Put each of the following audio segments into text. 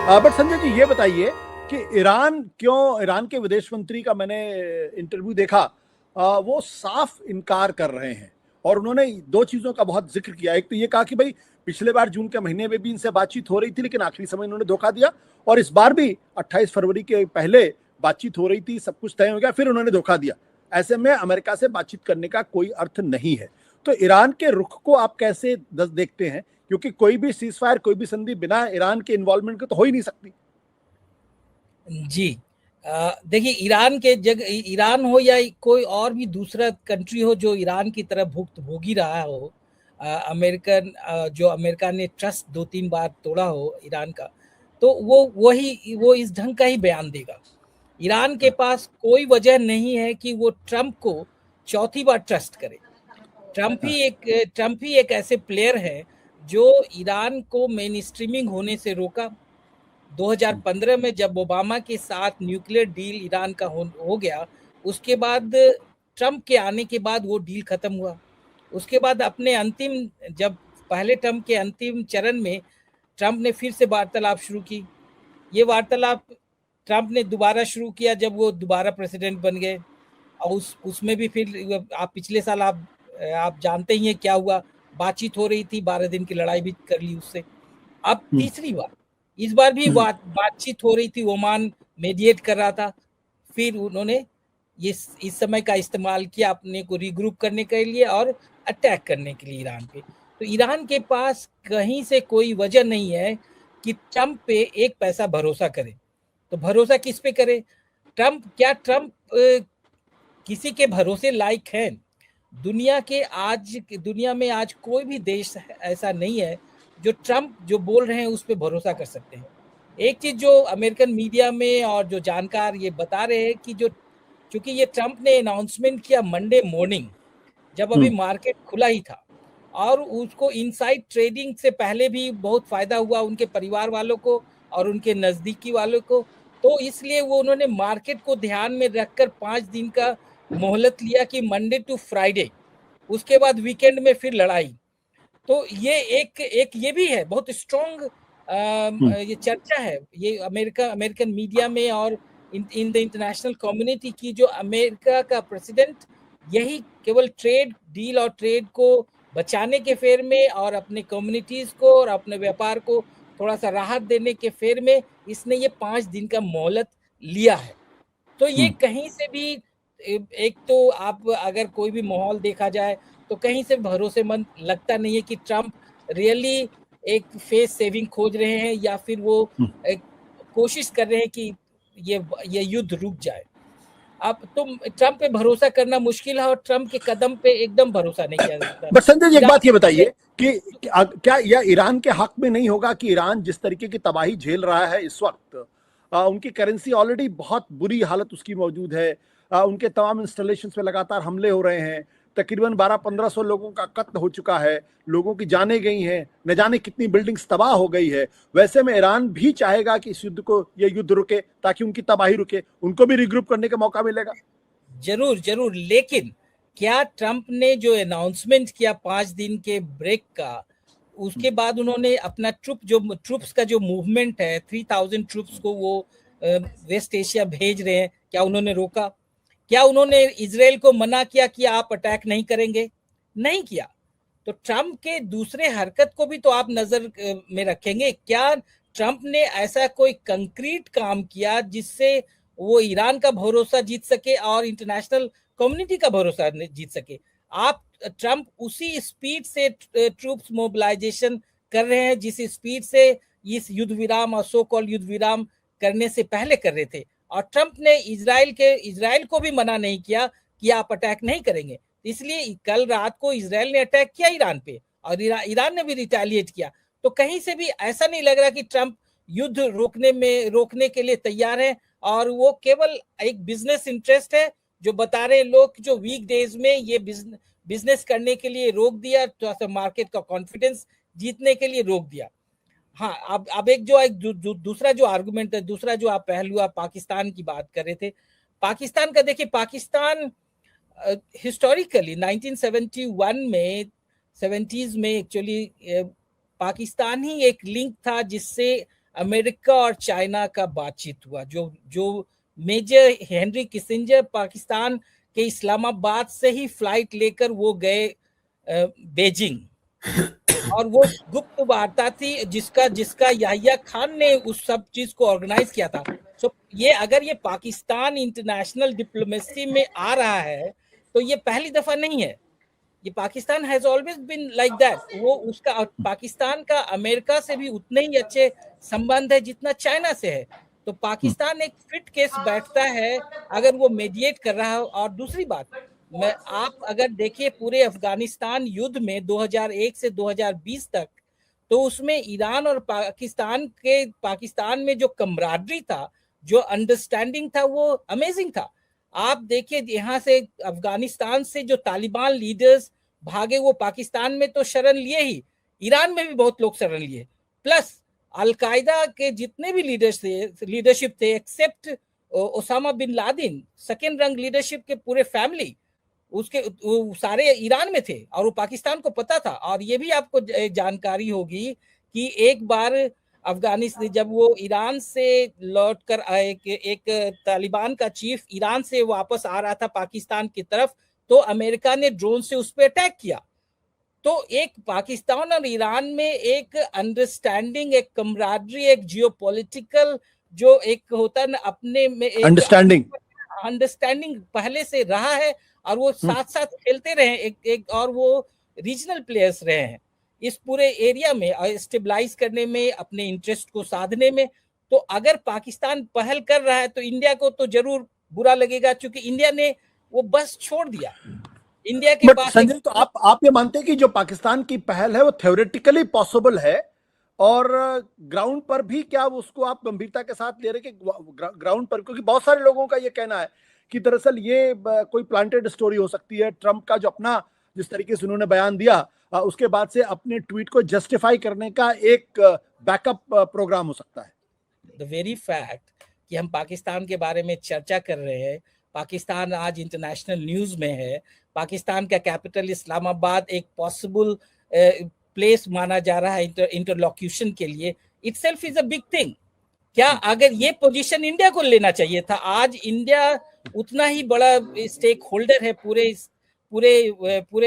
But Sanjay ji ये बताइए कि ईरान के विदेश मंत्री का मैंने इंटरव्यू देखा। वो साफ इनकार कर रहे हैं और उन्होंने दो चीजों का बहुत जिक्र किया। एक तो ये कहा कि भाई पिछले बार जून के महीने में भी इनसे बातचीत हो रही थी लेकिन आखिरी समय इन्होंने धोखा दिया, और इस बार भी 28 फरवरी के पहले बातचीत हो रही थी, सब कुछ तय हो गया, फिर उन्होंने धोखा दिया। ऐसे में अमेरिका से बातचीत करने का कोई अर्थ नहीं है। तो ईरान के रुख को आप कैसे देखते हैं, क्योंकि कोई भी सीज फायर, कोई भी संधि बिना ईरान के इन्वॉल्वमेंट के तो हो ही नहीं सकती। जी, देखिए, ईरान हो या कोई और भी दूसरा कंट्री हो जो ईरान की तरह भोगी रहा हो, जो अमेरिका ने ट्रस्ट 2-3 बार तोड़ा हो ईरान का, तो वो इस ढंग का ही बयान देगा। ईरान के पास कोई वजह नहीं है कि वो ट्रंप को चौथी बार ट्रस्ट करे। ट्रंप ही एक ऐसे प्लेयर है जो ईरान को मेन स्ट्रीमिंग होने से रोका। 2015 में जब ओबामा के साथ न्यूक्लियर डील ईरान का हो गया, उसके बाद ट्रंप के आने के बाद वो डील खत्म हुआ। उसके बाद जब पहले ट्रंप के अंतिम चरण में ट्रंप ने फिर से वार्तालाप शुरू की। ये वार्तालाप ट्रंप ने दोबारा शुरू किया जब वो दोबारा प्रेसिडेंट बन गए, और उसमें भी फिर आप पिछले साल आप जानते ही हैं क्या हुआ। बातचीत हो रही थी, 12 दिन की लड़ाई भी कर ली उससे। अब तीसरी बार, इस बार भी बातचीत हो रही थी, ओमान मेडिएट कर रहा था। फिर उन्होंने इस समय का इस्तेमाल किया अपने को रिग्रुप करने के लिए और अटैक करने के लिए ईरान पे। तो ईरान के पास कहीं से कोई वजह नहीं है कि ट्रंप पे एक पैसा भरोसा करे। तो भरोसा किस पे करे? ट्रंप किसी के भरोसे लायक है? दुनिया में आज कोई भी देश ऐसा नहीं है जो ट्रंप जो बोल रहे हैं उस पर भरोसा कर सकते हैं। एक चीज जो अमेरिकन मीडिया में और जो जानकार ये बता रहे हैं कि चूंकि ये ट्रंप ने अनाउंसमेंट किया मंडे मॉर्निंग, जब अभी मार्केट खुला ही था, और उसको इनसाइड ट्रेडिंग से पहले भी बहुत फायदा हुआ उनके परिवार वालों को और उनके नजदीकी वालों को। तो इसलिए उन्होंने मार्केट को ध्यान में रखकर 5 दिन का मोहलत लिया कि मंडे टू फ्राइडे, उसके बाद वीकेंड में फिर लड़ाई। तो ये एक ये भी है, बहुत स्ट्रॉन्ग ये चर्चा है ये अमेरिकन मीडिया में और इन द इंटरनेशनल कम्युनिटी की, जो अमेरिका का प्रेसिडेंट यही केवल ट्रेड डील और ट्रेड को बचाने के फेर में और अपने कम्युनिटीज को और अपने व्यापार को थोड़ा सा राहत देने के फेर में इसने ये 5 दिन का मोहलत लिया है। तो ये कहीं से भी, एक तो आप अगर कोई भी माहौल देखा जाए तो कहीं से भरोसेमंद लगता नहीं है कि ट्रंप रियली एक फेस सेविंग खोज रहे हैं या फिर वो कोशिश कर रहे हैं कि ये युद्ध रुक जाए। अब तुम ट्रंप पे भरोसा करना मुश्किल है और ट्रंप के कदम पे एकदम भरोसा नहीं किया जा सकता। बट संजय जी एक बात ये बताइए कि क्या यह ईरान के हक में नहीं होगा कि ईरान जिस तरीके की तबाही झेल रहा है इस वक्त, उनकी करेंसी ऑलरेडी बहुत बुरी हालत उसकी मौजूद है, उनके तमाम इंस्टॉलेशंस पे लगातार हमले हो रहे हैं, तकरीबन 1200-1500 लोगों का कत्ल हो चुका है, लोगों की जानें गई हैं, न जाने कितनी बिल्डिंग्स तबाह हो गई है। वैसे में ईरान भी चाहेगा कि इस ये युद्ध रुके ताकि उनकी तबाही रुके, उनको भी रिग्रुप करने का मौका मिलेगा। जरूर जरूर, लेकिन क्या ट्रंप ने जो अनाउंसमेंट किया 5 दिन के ब्रेक का, उसके बाद उन्होंने अपना ट्रूप्स का जो मूवमेंट है, 3000 ट्रूप्स को वो वेस्ट एशिया भेज रहे हैं, क्या उन्होंने रोका? क्या उन्होंने इजराइल को मना किया कि आप अटैक नहीं करेंगे? नहीं किया। तो ट्रंप के दूसरे हरकत को भी तो आप नजर में रखेंगे। क्या ट्रंप ने ऐसा कोई कंक्रीट काम किया जिससे वो ईरान का भरोसा जीत सके और इंटरनेशनल कम्युनिटी का भरोसा जीत सके? ट्रंप उसी स्पीड से ट्रूप्स मोबिलाइजेशन कर रहे हैं जिस स्पीड से इस युद्ध विराम और सो कॉल युद्ध विराम करने से पहले कर रहे थे। और ट्रंप ने इजराइल को भी मना नहीं किया कि आप अटैक नहीं करेंगे। इसलिए कल रात को इजराइल ने अटैक किया ईरान पे और ईरान ने भी रिटेलिएट किया। तो कहीं से भी ऐसा नहीं लग रहा कि ट्रंप युद्ध रोकने के लिए तैयार है, और वो केवल एक बिजनेस इंटरेस्ट है जो बता रहे लोग, जो वीक डेज में ये बिजनेस करने के लिए रोक दिया, थोड़ा सा मार्केट का कॉन्फिडेंस जीतने के लिए रोक दिया। हाँ, अब दूसरा जो आर्गुमेंट है, दूसरा जो आप पहलू, आप पाकिस्तान की बात कर रहे थे। पाकिस्तान का देखिए, पाकिस्तान हिस्टोरिकली 1971 में 70s में एक्चुअली पाकिस्तान ही एक लिंक था जिससे अमेरिका और चाइना का बातचीत हुआ, जो मेजर हेनरी किसिंजर पाकिस्तान के इस्लामाबाद से ही फ्लाइट लेकर वो गए बीजिंग, और वो गुप्त वार्ता थी जिसका याहिया खान ने उस सब चीज को ऑर्गेनाइज किया था। सो ये अगर ये पाकिस्तान इंटरनेशनल डिप्लोमेसी में आ रहा है तो ये पहली दफा नहीं है। ये Pakistan has always been like that. वो उसका पाकिस्तान का अमेरिका से भी उतने ही अच्छे संबंध है जितना चाइना से है। तो पाकिस्तान एक फिट केस बैठता है अगर वो मेडिएट कर रहा हो। और दूसरी बात, मैं आप अगर देखिए पूरे अफगानिस्तान युद्ध में 2001 से 2020 तक, तो उसमें ईरान और पाकिस्तान में जो कमराडरी था, जो अंडरस्टैंडिंग था, वो अमेजिंग था। आप देखिए यहाँ से अफगानिस्तान से जो तालिबान लीडर्स भागे वो पाकिस्तान में तो शरण लिए ही, ईरान में भी बहुत लोग शरण लिए, प्लस अलकायदा के जितने भी लीडरशिप थे except Osama bin Laden, second rung leadership के पूरे फैमिली उसके सारे ईरान में थे और वो पाकिस्तान को पता था। और ये भी आपको जानकारी होगी कि एक बार अफगानिस्तान जब वो ईरान से लौट कर एक तालिबान का चीफ ईरान से वापस आ रहा था पाकिस्तान की तरफ, तो अमेरिका ने ड्रोन से उस पर अटैक किया। तो एक पाकिस्तान और ईरान में एक अंडरस्टैंडिंग, एक कमराडरी, एक जियोपॉलिटिकल जो एक होता है ना अपने में अंडरस्टैंडिंग पहले से रहा है, और वो साथ साथ खेलते रहे एक और वो रीजनल प्लेयर्स रहे हैं इस पूरे एरिया में स्टेबलाइज करने में, अपने इंटरेस्ट को साधने में। तो अगर पाकिस्तान पहल कर रहा है तो इंडिया को तो जरूर बुरा लगेगा, क्योंकि इंडिया ने वो बस छोड़ दिया। इंडिया के पास संजय, तो आप ये मानते हैं कि जो पाकिस्तान की पहल है वो थ्योरेटिकली पॉसिबल है, और ग्राउंड पर भी क्या उसको आप गंभीरता के साथ ले रहे कि ग्राउंड पर, क्योंकि बहुत सारे लोगों का ये कहना है कि दरअसल ये कोई प्लांटेड स्टोरी हो सकती है। ट्रंप का जो अपना जिस तरीके से उन्होंने बयान दिया, उसके बाद से अपने ट्वीट को जस्टिफाई करने का एक बैकअप प्रोग्राम हो सकता है। द वेरी फैक्ट कि हम पाकिस्तान के बारे में चर्चा कर रहे हैं, पाकिस्तान आज इंटरनेशनल न्यूज में है, पाकिस्तान का कैपिटल इस्लामाबाद एक पॉसिबल प्लेस माना जा रहा है इंटरलॉक्यूशन के लिए, itself is a big thing. क्या अगर ये पोजीशन इंडिया को लेना चाहिए था? आज इंडिया उतना ही बड़ा स्टेक होल्डर है पूरे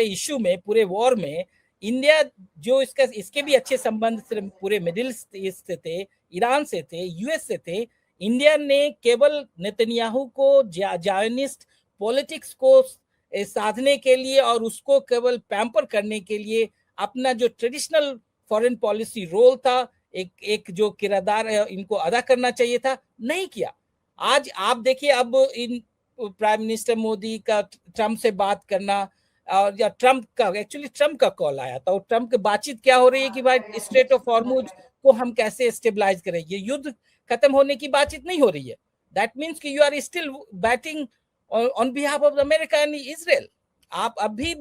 इश्यू में, पूरे वॉर में। इंडिया जो इसके भी अच्छे संबंध पूरे मिडिल ईस्ट से थे, ईरान से थे, यूएस से थे। इंडिया ने केवल नेतन्याहू को जायनिस्ट पॉलिटिक्स को साधने के लिए और उसको केवल पैम्पर करने के लिए अपना जो ट्रेडिशनल फॉरेन पॉलिसी रोल था, एक जो किरदार है इनको अदा करना चाहिए था, नहीं किया। आज आप देखिए अब इन प्राइम मिनिस्टर मोदी का ट्रम्प से बात करना, और या ट्रम्प का कॉल आया था, और ट्रम्प की बातचीत क्या हो रही है कि भाई स्ट्रेट ऑफ हॉर्मुज को हम कैसे स्टेबलाइज करें। ये युद्ध खत्म होने की बातचीत नहीं हो रही है। दैट मीन्स कि you are still batting on behalf of America and Israel. आप अभी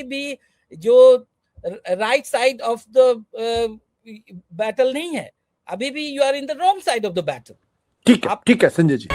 भी जो right side of the battle नहीं है, अभी भी you are in the wrong side of the battle. ठीक है संजय जी।